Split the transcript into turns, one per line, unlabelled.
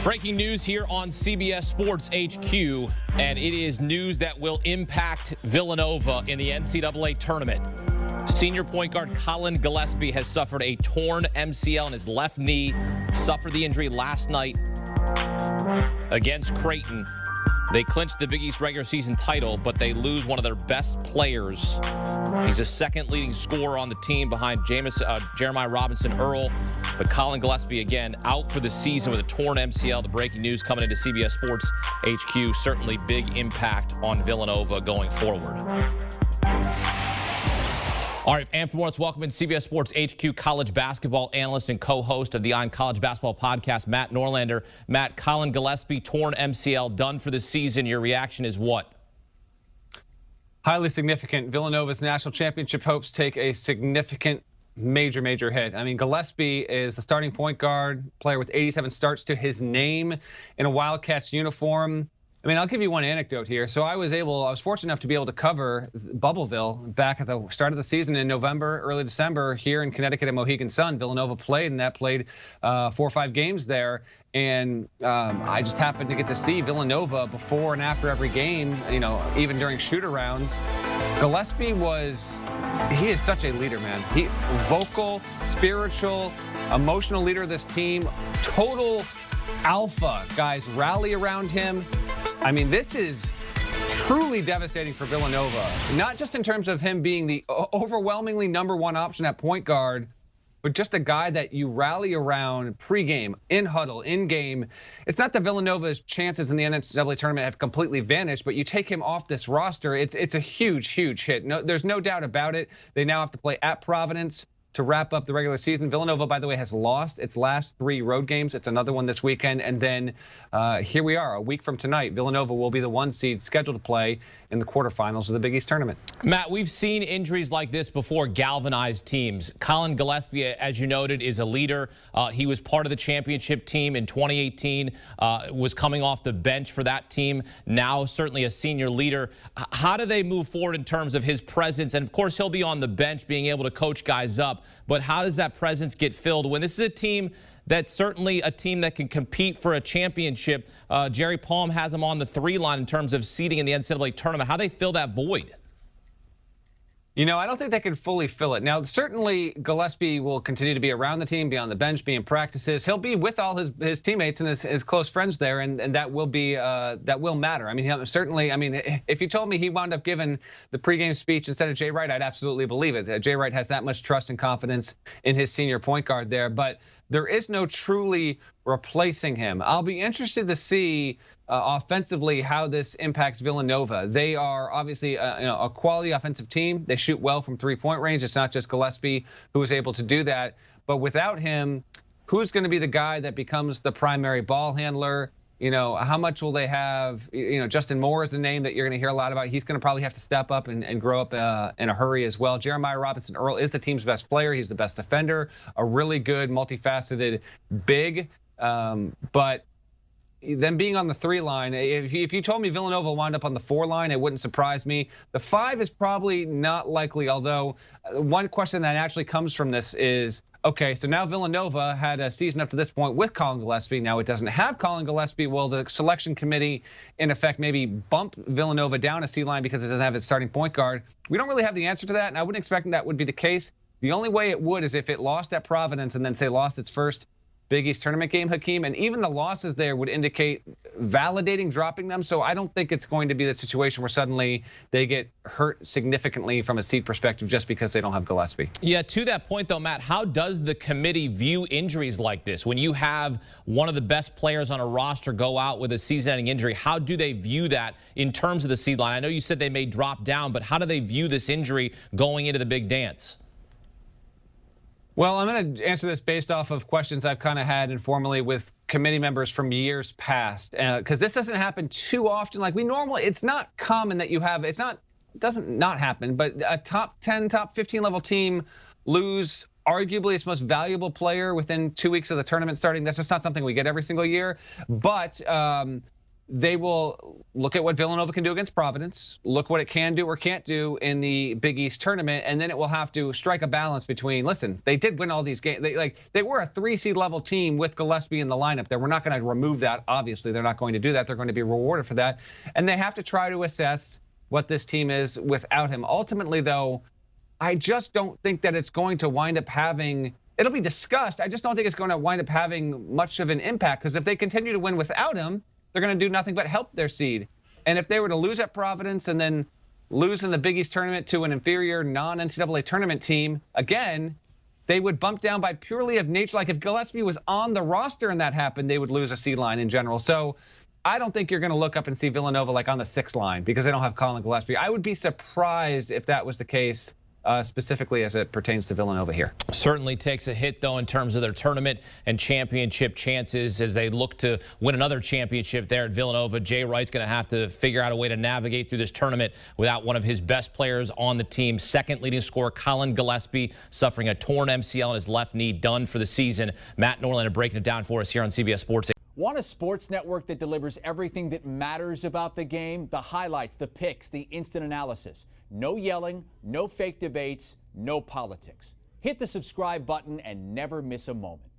Breaking news here on CBS Sports HQ, and it is news that will impact Villanova in the NCAA Tournament. Senior point guard Collin Gillespie has suffered a torn MCL in his left knee, suffered the injury last night against Creighton. They clinched the Big East regular season title, but they lose one of their best players. He's the second leading scorer on the team behind Jeremiah Robinson-Earl. But Collin Gillespie, again, out for the season with a torn MCL. The breaking news coming into CBS Sports HQ. Certainly big impact on Villanova going forward. All right, and for more, let's welcome in CBS Sports HQ college basketball analyst and co-host of the On College Basketball podcast, Matt Norlander. Matt, Collin Gillespie, torn MCL, done for the season. Your reaction is what?
Highly significant. Villanova's national championship hopes take a significant major hit. I mean, Gillespie is the starting point guard, player with 87 starts to his name in a Wildcats uniform. I mean, I'll give you one anecdote here. So I was fortunate enough to be able to cover Bubbleville back at the start of the season in November, early December here in Connecticut at Mohegan Sun. Villanova played 4 or 5 games there. And I just happened to get to see Villanova before and after every game, you know, even during shoot-arounds. Gillespie he is such a leader, man. He vocal, spiritual, emotional leader of this team, total alpha. Guys rally around him. I mean, this is truly devastating for Villanova, not just in terms of him being the overwhelmingly #1 option at point guard, but just a guy that you rally around pregame, in huddle, in game. It's not that Villanova's chances in the NCAA tournament have completely vanished, but you take him off this roster, it's a huge hit. No, there's no doubt about it. They now have to play at Providence to wrap up the regular season. Villanova, by the way, has lost its last 3 road games. It's another one this weekend. And then here we are, a week from tonight. Villanova will be the 1 seed scheduled to play in the quarterfinals of the Big East tournament.
Matt, we've seen injuries like this before galvanize teams. Collin Gillespie, as you noted, is a leader. He was part of the championship team in 2018, was coming off the bench for that team, now certainly a senior leader. How do they move forward in terms of his presence? And, of course, he'll be on the bench being able to coach guys up. But how does that presence get filled when this is a team that's certainly a team that can compete for a championship? Jerry Palm has them on the 3 line in terms of seeding in the NCAA tournament. How do they fill that void?
You know, I don't think they can fully fill it. Now, certainly Gillespie will continue to be around the team, be on the bench, be in practices. He'll be with all his teammates and his close friends there, and that will be that will matter. I mean, certainly. I mean, if you told me he wound up giving the pregame speech instead of Jay Wright, I'd absolutely believe it. Jay Wright has that much trust and confidence in his senior point guard there, but there is no truly replacing him. I'll be interested to see offensively how this impacts Villanova. They are obviously a quality offensive team. They shoot well from 3-point range. It's not just Gillespie who is able to do that, but without him, who's going to be the guy that becomes the primary ball handler? You know, how much will they have? You know, Justin Moore is a name that you're going to hear a lot about. He's going to probably have to step up and grow up in a hurry as well. Jeremiah Robinson-Earl is the team's best player. He's the best defender, a really good, multifaceted big. But them being on the 3 line, if you told me Villanova wound up on the 4 line, it wouldn't surprise me. The 5 is probably not likely, although one question that actually comes from this is, okay, so now Villanova had a season up to this point with Collin Gillespie. Now it doesn't have Collin Gillespie. Will the selection committee, in effect, maybe bump Villanova down a C line because it doesn't have its starting point guard? We don't really have the answer to that, and I wouldn't expect that would be the case. The only way it would is if it lost at Providence and then, say, lost its first Big East tournament game, Hakeem, and even the losses there would indicate validating dropping them. So I don't think it's going to be the situation where suddenly they get hurt significantly from a seed perspective just because they don't have Gillespie.
Yeah, to that point, though, Matt, how does the committee view injuries like this? When you have one of the best players on a roster go out with a season-ending injury, how do they view that in terms of the seed line? I know you said they may drop down, but how do they view this injury going into the big dance?
Well, I'm going to answer this based off of questions I've kind of had informally with committee members from years past, because this doesn't happen too often. Like it's not common that you have, it doesn't not happen, but a top 10, top 15 level team lose arguably its most valuable player within 2 weeks of the tournament starting. That's just not something we get every single year. But they will look at what Villanova can do against Providence, look what it can do or can't do in the Big East tournament, and then it will have to strike a balance between, listen, they did win all these games. They were a 3-seed level team with Gillespie in the lineup there. We're not going to remove that. Obviously, they're not going to do that. They're going to be rewarded for that. And they have to try to assess what this team is without him. Ultimately, though, I just don't think that it's going to wind up having, it'll be discussed. I just don't think it's going to wind up having much of an impact, because if they continue to win without him, they're going to do nothing but help their seed. And if they were to lose at Providence and then lose in the Big East tournament to an inferior non-NCAA tournament team, again, they would bump down by purely of nature. Like if Gillespie was on the roster and that happened, they would lose a seed line in general. So I don't think you're going to look up and see Villanova like on the 6th line because they don't have Collin Gillespie. I would be surprised if that was the case. Specifically as it pertains to Villanova here.
Certainly takes a hit, though, in terms of their tournament and championship chances as they look to win another championship there at Villanova. Jay Wright's going to have to figure out a way to navigate through this tournament without one of his best players on the team. Second leading scorer, Collin Gillespie, suffering a torn MCL in his left knee, done for the season. Matt Norlander breaking it down for us here on CBS Sports.
Want a sports network that delivers everything that matters about the game? The highlights, the picks, the instant analysis. No yelling, no fake debates, no politics. Hit the subscribe button and never miss a moment.